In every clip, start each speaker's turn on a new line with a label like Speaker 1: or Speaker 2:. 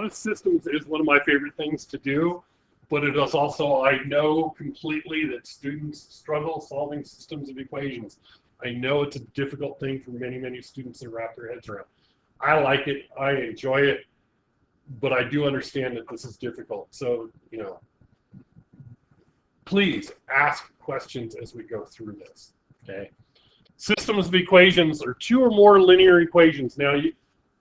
Speaker 1: with systems is one of my favorite things to do, but it is also, I know completely that students struggle solving systems of equations. I know it's a difficult thing for many, many students to wrap their heads around. I like it, I enjoy it, but I do understand that this is difficult. So, you know, please ask questions as we go through this, okay? Systems of equations are two or more linear equations. Now,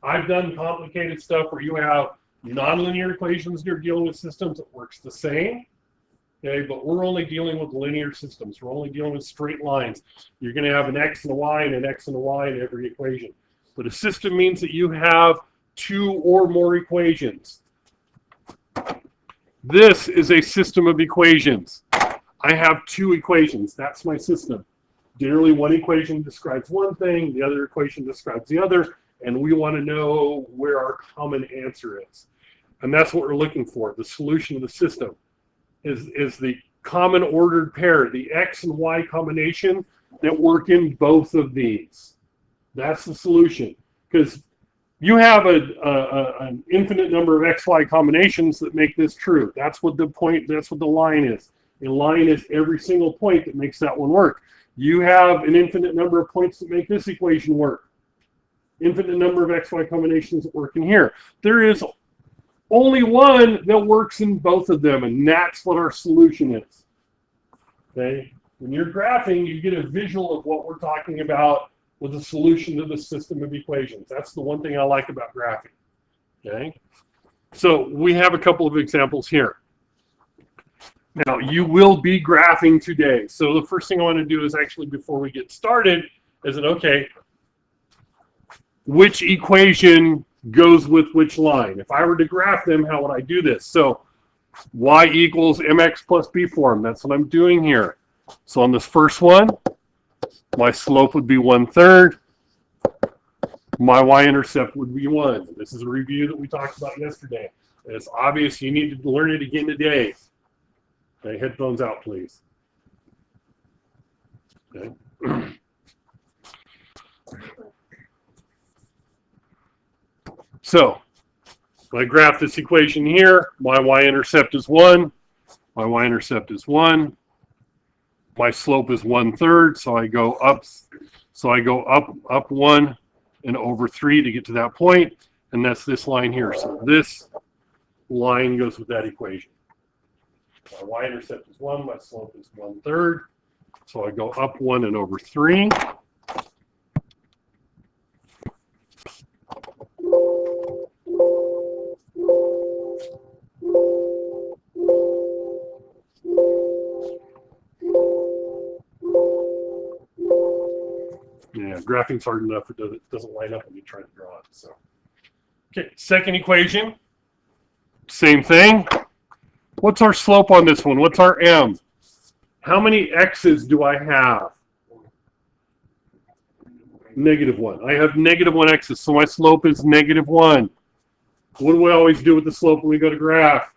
Speaker 1: I've done complicated stuff where you have nonlinear equations you're dealing with systems. It works the same, okay? But we're only dealing with linear systems. We're only dealing with straight lines. You're going to have an x and a y and an x and a y in every equation. But a system means that you have two or more equations. This is a system of equations. I have two equations. That's my system. Generally, one equation describes one thing, the other equation describes the other, and we want to know where our common answer is. And that's what we're looking for. The solution of the system is the common ordered pair, the x and y combination that work in both of these. That's the solution. Because you have an infinite number of xy combinations that make this true. That's what the point, that's what the line is. A line is every single point that makes that one work. You have an infinite number of points that make this equation work. Infinite number of xy combinations that work in here. There is only one that works in both of them, and that's what our solution is. Okay? When you're graphing, you get a visual of what we're talking about with a solution to the system of equations. That's the one thing I like about graphing. Okay? So we have a couple of examples here. Now, you will be graphing today. So the first thing I want to do is actually, before we get started, is that, okay, which equation goes with which line? If I were to graph them, how would I do this? So y equals mx plus b form. That's what I'm doing here. So on this first one, my slope would be 1/3. My y-intercept would be 1. This is a review that we talked about yesterday. And it's obvious you need to learn it again today. Okay, headphones out, please. Okay. So, when I graph this equation here, my y-intercept is 1. My y-intercept is 1. My slope is 1/3, so I go up. So I go up 1 and over 3 to get to that point, and that's this line here. So this line goes with that equation. My y-intercept is 1, my slope is 1/3. So I go up 1 and over 3. Yeah, graphing's hard enough. It doesn't line up when you try to draw it. So, okay, second equation. Same thing. What's our slope on this one? What's our m? How many x's do I have? -1. I have -1 x's, so my slope is -1. What do we always do with the slope when we go to graph?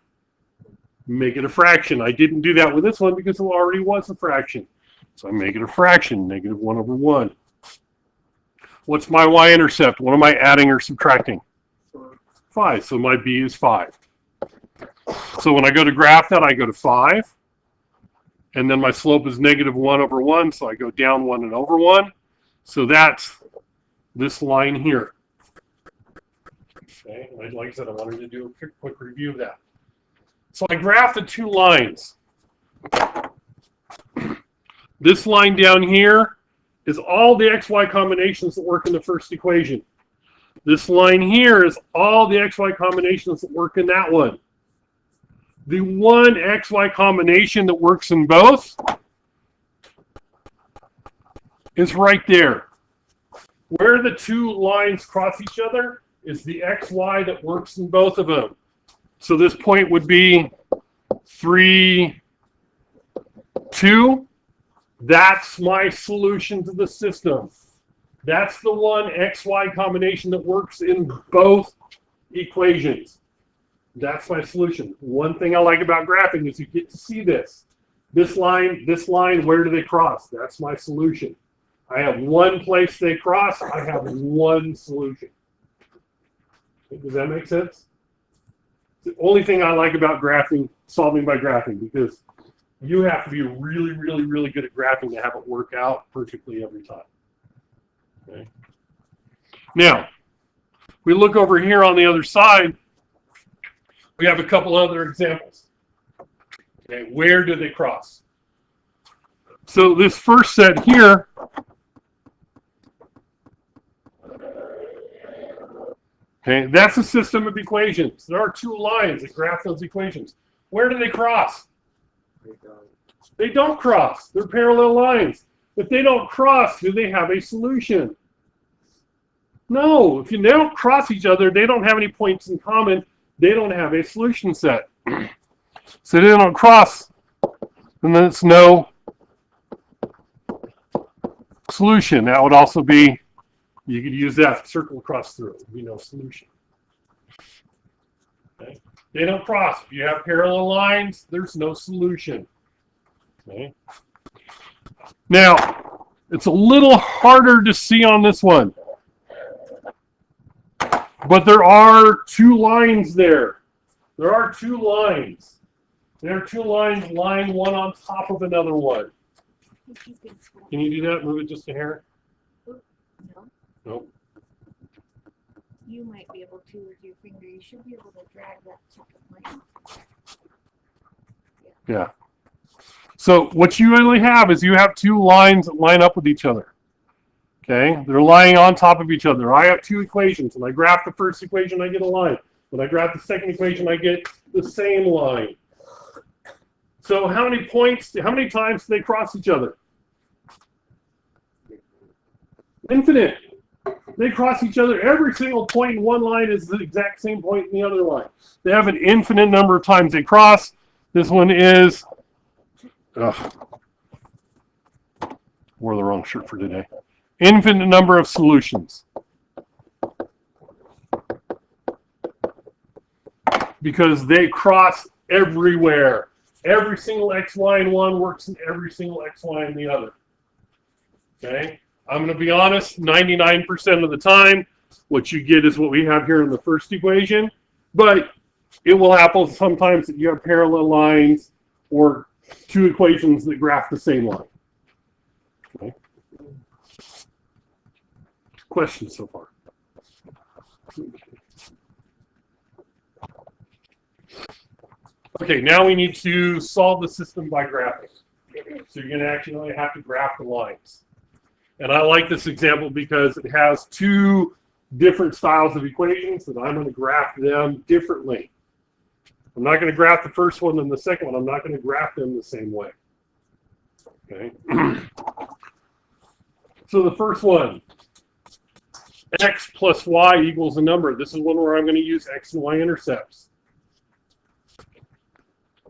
Speaker 1: Make it a fraction. I didn't do that with this one because it already was a fraction. So I make it a fraction, -1/1. What's my y-intercept? What am I adding or subtracting? 5. So my b is 5. So when I go to graph that, I go to 5. And then my slope is -1/1, so I go down 1 and over 1. So that's this line here. Okay, like I said, I wanted to do a quick review of that. So I graph the two lines. This line down here is all the xy combinations that work in the first equation. This line here is all the xy combinations that work in that one. The one xy combination that works in both is right there. Where the two lines cross each other is the xy that works in both of them. So this point would be 3, 2. That's my solution to the system. That's the one xy combination that works in both equations. That's my solution. One thing I like about graphing is you get to see this. This line, where do they cross? That's my solution. I have one place they cross. I have one solution. Does that make sense? It's the only thing I like about graphing, solving by graphing, because you have to be really, really, really good at graphing to have it work out perfectly every time. Okay. Now, we look over here on the other side, we have a couple other examples. Okay, where do they cross? So this first set here, okay, that's a system of equations. There are two lines that graph those equations. Where do they cross? They don't cross. They're parallel lines. If they don't cross, do they have a solution? No. If they don't cross each other, they don't have any points in common. They don't have a solution set. So they don't cross, and then it's no solution. That would also be, you could use that, circle across through. It would be no solution. Okay. They don't cross. If you have parallel lines, there's no solution. Okay. Now, it's a little harder to see on this one, but there are two lines there. There are two lines. There are two lines lying one on top of another one. Can you do that? Move it just a hair?
Speaker 2: No.
Speaker 1: Nope.
Speaker 2: You might be able to with your finger. You should be able to drag that second line.
Speaker 1: Yeah. So what you really have is you have two lines that line up with each other. Okay? They're lying on top of each other. I have two equations. When I graph the first equation, I get a line. When I graph the second equation, I get the same line. So how many points, how many times do they cross each other? Infinite. They cross each other. Every single point in one line is the exact same point in the other line. They have an infinite number of times they cross. This one is, wore the wrong shirt for today. Infinite number of solutions. Because they cross everywhere. Every single x, y, and one works in every single x, y, and the other. Okay? I'm going to be honest, 99% of the time, what you get is what we have here in the first equation, but it will happen sometimes that you have parallel lines or two equations that graph the same line. Okay? Questions so far? Okay, now we need to solve the system by graphing. So you're going to actually have to graph the lines. And I like this example because it has two different styles of equations, and I'm going to graph them differently. I'm not going to graph the first one and the second one. I'm not going to graph them the same way. Okay. So the first one, x plus y equals a number. This is one where I'm going to use x and y intercepts.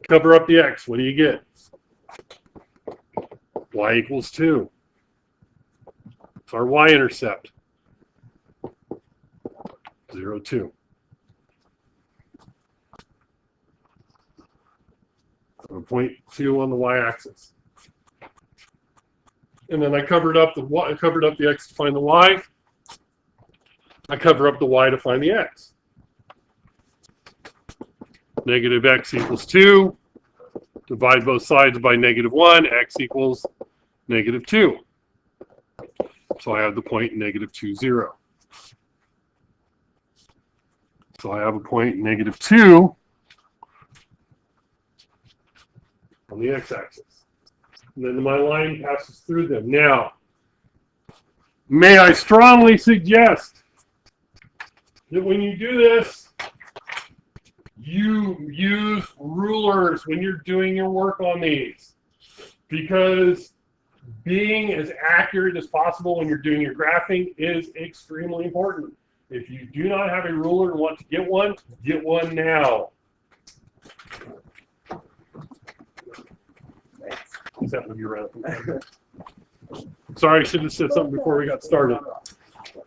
Speaker 1: Cover up the x. What do you get? Y equals 2. It's our y-intercept. 0, 2. So 0.2 on the y-axis. And then I covered up the y, I covered up the x to find the y. I cover up the y to find the x. Negative x equals 2. Divide both sides by negative 1. X equals negative 2. So I have the point negative 2, 0. So I have a point negative 2 on the x-axis. And then my line passes through them. Now, may I strongly suggest that when you do this, you use rulers when you're doing your work on these, because being as accurate as possible when you're doing your graphing is extremely important. If you do not have a ruler and want to get one now. Except when you're around. Sorry, I should have said something before we got started.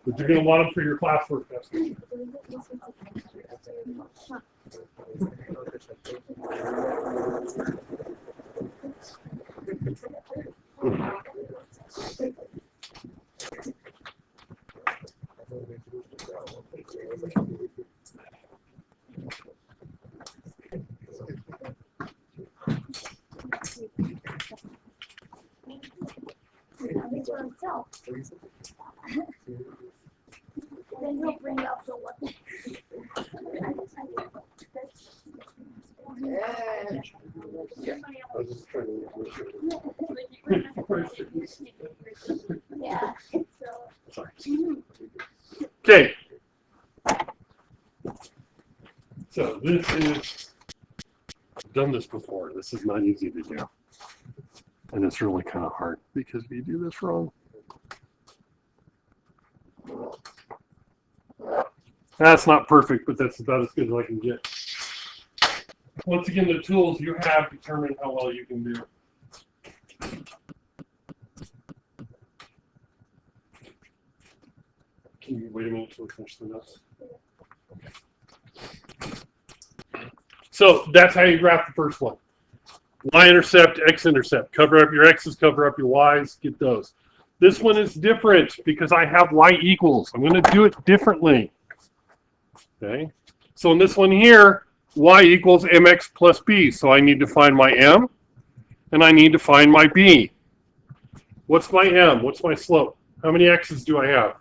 Speaker 1: But you're going to want them for your classwork.
Speaker 2: for himself. Then he'll bring up the what.
Speaker 1: I was just trying to make sure.
Speaker 2: Yeah.
Speaker 1: Sorry. Okay. So this is, I've done this before. This is not easy to do. And it's really kind of hard because if you do this wrong. That's not perfect, but that's about as good as I can get. Once again, the tools you have determine how well you can do. Can you wait a minute till we finish the notes? Okay. So that's how you graph the first one. Y-intercept, X-intercept. Cover up your X's, cover up your Y's, get those. This one is different because I have Y equals. I'm going to do it differently. Okay. So in this one here, Y equals mx plus b. So I need to find my m, and I need to find my b. What's my m? What's my slope? How many x's do I have?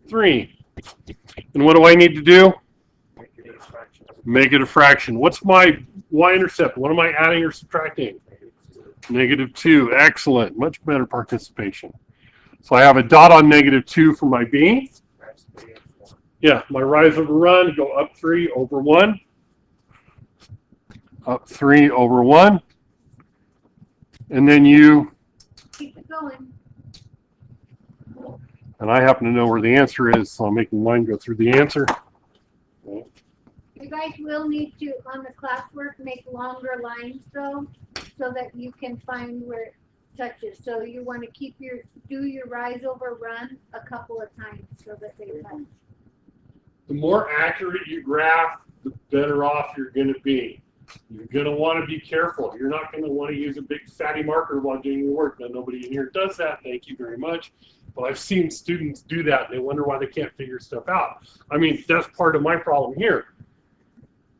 Speaker 1: 3. And what do I need to do? Make it a fraction. What's my y-intercept? What am I adding or subtracting? -2. Excellent. Much better participation. So I have a dot on -2 for my b. Yeah, my rise over run, go up 3 over 1. Up 3 over 1. And then you...
Speaker 2: Keep it going.
Speaker 1: And I happen to know where the answer is, so I'm making mine go through the answer.
Speaker 2: You guys will need to, on the classwork, make longer lines though, so that you can find where it touches. So you want to do your rise over run a couple of times so that they touch.
Speaker 1: The more accurate you graph, the better off you're going to be. You're going to want to be careful. You're not going to want to use a big fatty marker while doing your work. Now, nobody in here does that. Thank you very much. But I've seen students do that, and they wonder why they can't figure stuff out. I mean, that's part of my problem here.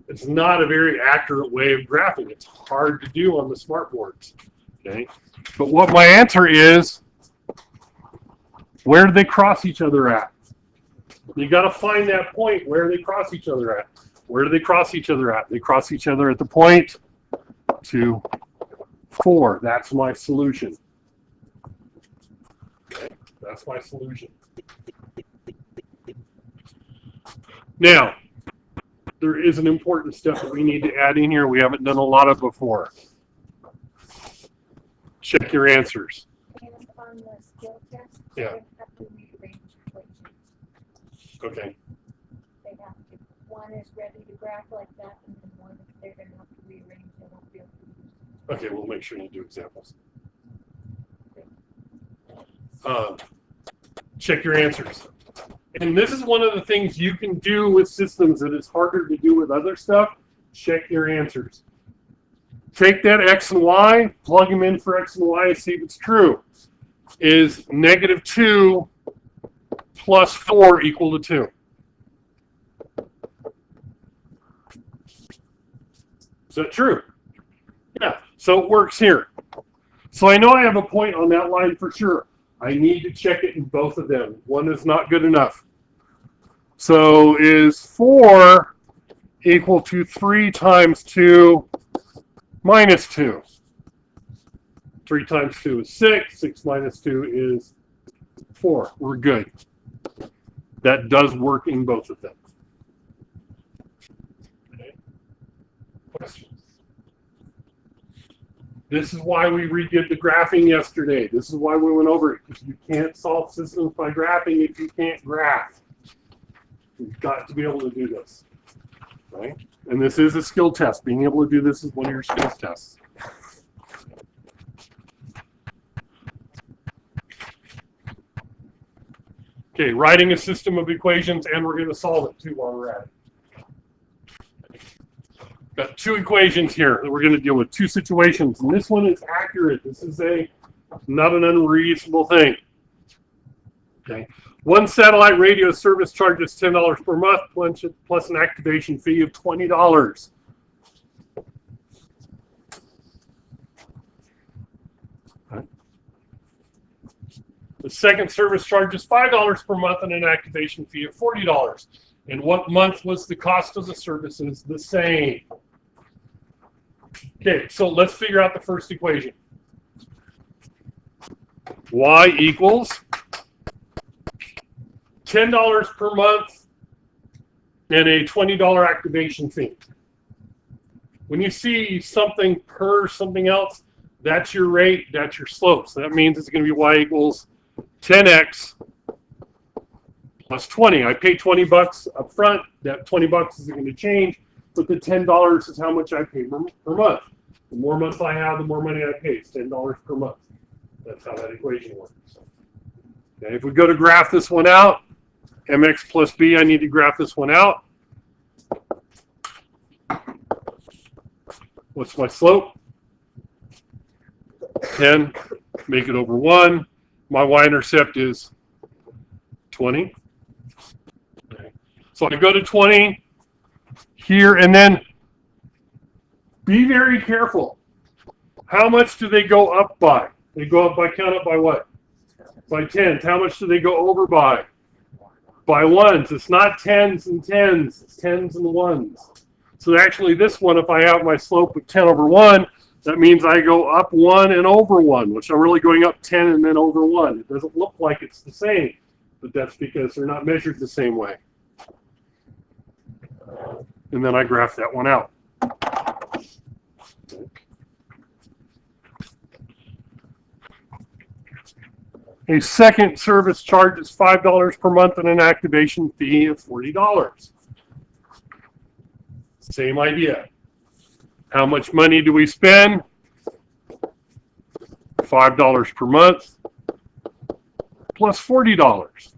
Speaker 1: It's not a very accurate way of graphing. It's hard to do on the smart boards. Okay? But what my answer is, where do they cross each other at? You got to find that point where they cross each other at. Where do they cross each other at? They cross each other at the point 2, 4. That's my solution. Okay, that's my solution. Now, there is an important step that we need to add in here we haven't done a lot of before. Check your answers.
Speaker 2: And on the skill test,
Speaker 1: Yeah.
Speaker 2: they have to rearrange equations.
Speaker 1: Okay.
Speaker 2: They have to. One is ready to graph like that, and then one they're going to have to rearrange. They won't be able to use.
Speaker 1: Okay, we'll make sure you do examples. Check your answers. And this is one of the things you can do with systems that is harder to do with other stuff. Check your answers. Take that x and y, plug them in for x and y, see if it's true. Is -2 plus 4 equal to 2? Is that true? Yeah, so it works here. So I know I have a point on that line for sure. I need to check it in both of them. One is not good enough. So is 4 equal to 3 times 2 minus 2? 3 times 2 is 6. 6 minus 2 is 4. We're good. That does work in both of them. Okay. Questions? This is why we redid the graphing yesterday. This is why we went over it, because you can't solve systems by graphing if you can't graph. You've got to be able to do this, right? And this is a skill test. Being able to do this is one of your skills tests. Okay, writing a system of equations, and we're going to solve it too while we're at it. Got 2 equations here that we're going to deal with, 2 situations, and this one is accurate. This is not an unreasonable thing. Okay, one satellite radio service charges $10 per month plus an activation fee of $20. The second service charge is $5 per month and an activation fee of $40. And what month was the cost of the services the same? Okay, so let's figure out the first equation. Y equals $10 per month and a $20 activation fee. When you see something per something else, that's your rate, that's your slope. So that means it's going to be Y equals 10x plus 20. I pay 20 bucks up front. That 20 bucks isn't going to change, but the $10 is how much I pay per month. The more months I have, the more money I pay. It's $10 per month. That's how that equation works. Okay, if we go to graph this one out, mx plus b, I need to graph this one out. What's my slope? 10, make it over 1. My y-intercept is 20. Okay. So I go to 20 here, and then be very careful. How much do they go up by? They go up by, count up by what? By 10s. How much do they go over by? By 1s. It's not 10s and 10s. It's 10s and 1s. So actually this one, if I have my slope of 10 over 1, that means I go up 1 and over 1, which I'm really going up 10 and then over 1. It doesn't look like it's the same, but that's because they're not measured the same way. And then I graph that one out. A second service charge is $5 per month and an activation fee of $40. Same idea. How much money do we spend? $5 per month plus $40.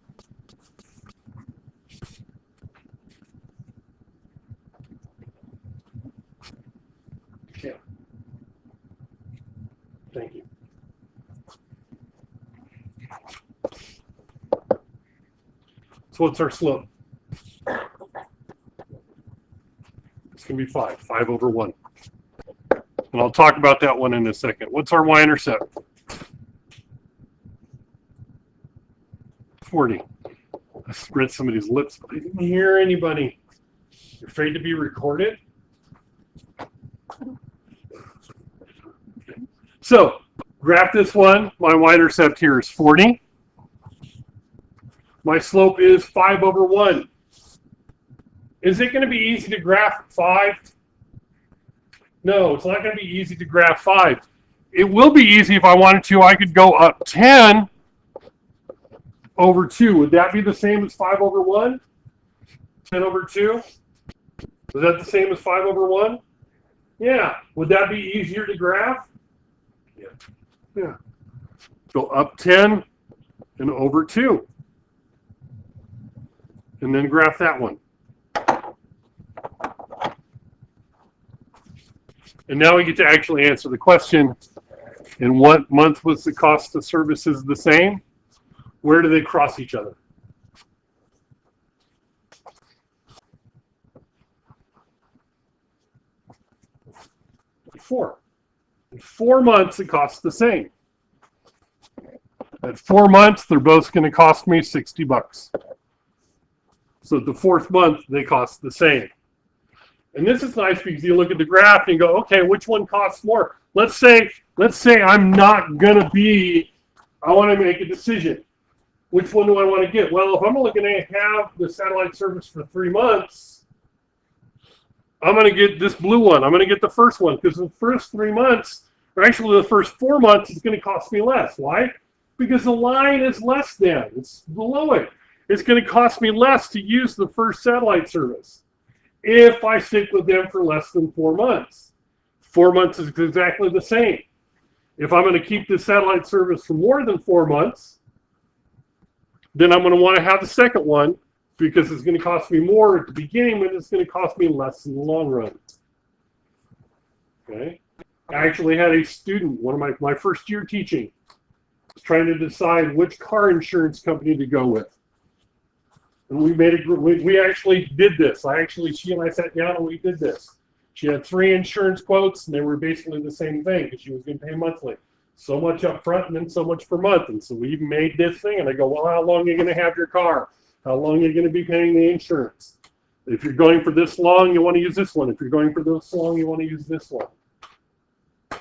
Speaker 1: Yeah. Thank you. So what's our slope? It's going to be 5 over 1. And I'll talk about that one in a second. What's our y-intercept? 40. I spread somebody's lips, but I didn't hear anybody. You're afraid to be recorded? So, graph this one. My y-intercept here is 40. My slope is 5 over 1. Is it going to be easy to graph 5? No, it's not going to be easy to graph 5. It will be easy if I wanted to. I could go up 10 over 2. Would that be the same as 5 over 1? 10 over 2? Is that the same as 5 over 1? Yeah. Would that be easier to graph? Yeah. Yeah. Go up 10 and over 2. And then graph that one. And now we get to actually answer the question, in what month was the cost of services the same? Where do they cross each other? In 4 months, it costs the same. At 4 months, they're both going to cost me 60 bucks. So at the 4th month, they cost the same. And this is nice because you look at the graph and you go, okay, which one costs more? Let's say I'm not going to be, I want to make a decision. Which one do I want to get? Well, if I'm only going to have the satellite service for 3 months, I'm going to get this blue one. I'm going to get the first one because the first 3 months, or actually the first 4 months, is going to cost me less. Why? Because the line is less than. It's below it. It's going to cost me less to use the first satellite service if I stick with them for less than 4 months. 4 months is exactly the same. If I'm going to keep this satellite service for more than 4 months, then I'm going to want to have the second one because it's going to cost me more at the beginning, but it's going to cost me less in the long run. Okay. I actually had a student, one of my first year teaching, was trying to decide which car insurance company to go with. And we made a group. We actually did this. She and I sat down and we did this. She had 3 insurance quotes, and they were basically the same thing because she was going to pay monthly. so much up front and then so much per month. And so we made this thing, and I go, well, how long are you going to have your car? How long are you going to be paying the insurance? If you're going for this long, you want to use this one. If you're going for this long, you want to use this one.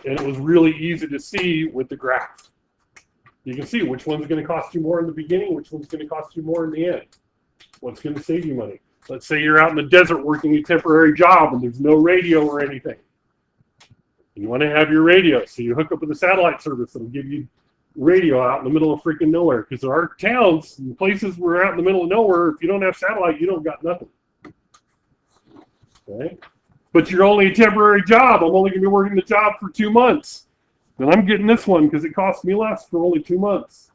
Speaker 1: And it was really easy to see with the graph. You can see which one's going to cost you more in the beginning, which one's going to cost you more in the end. What's going to save you money. Let's say you're out in the desert working a temporary job and there's no radio or anything. You want to have your radio, so you hook up with a satellite service that'll give you radio out in the middle of freaking nowhere. Because there are towns and places where out in the middle of nowhere, if you don't have satellite, you don't got nothing. Okay? But you're only a temporary job. I'm only going to be working the job for 2 months. Then I'm getting this one because it costs me less for only 2 months.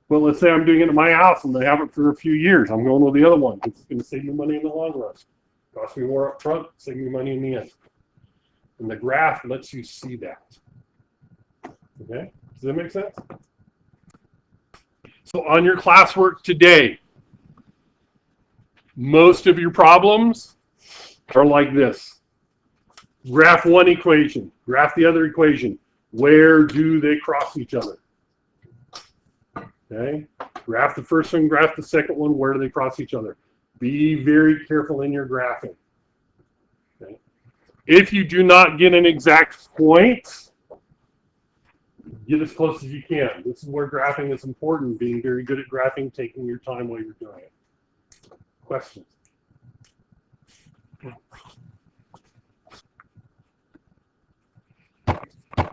Speaker 1: But let's say I'm doing it at my house and I have it for a few years. I'm going with the other one because it's going to save me money in the long run. Cost me more up front, save me money in the end. And the graph lets you see that. Okay? Does that make sense? So on your classwork today, most of your problems are like this. Graph one equation, graph the other equation. Where do they cross each other? Okay? Graph the first one, graph the second one. Where do they cross each other? Be very careful in your graphing. Okay? If you do not get an exact point, get as close as you can. This is where graphing is important, being very good at graphing, taking your time while you're doing it. Questions?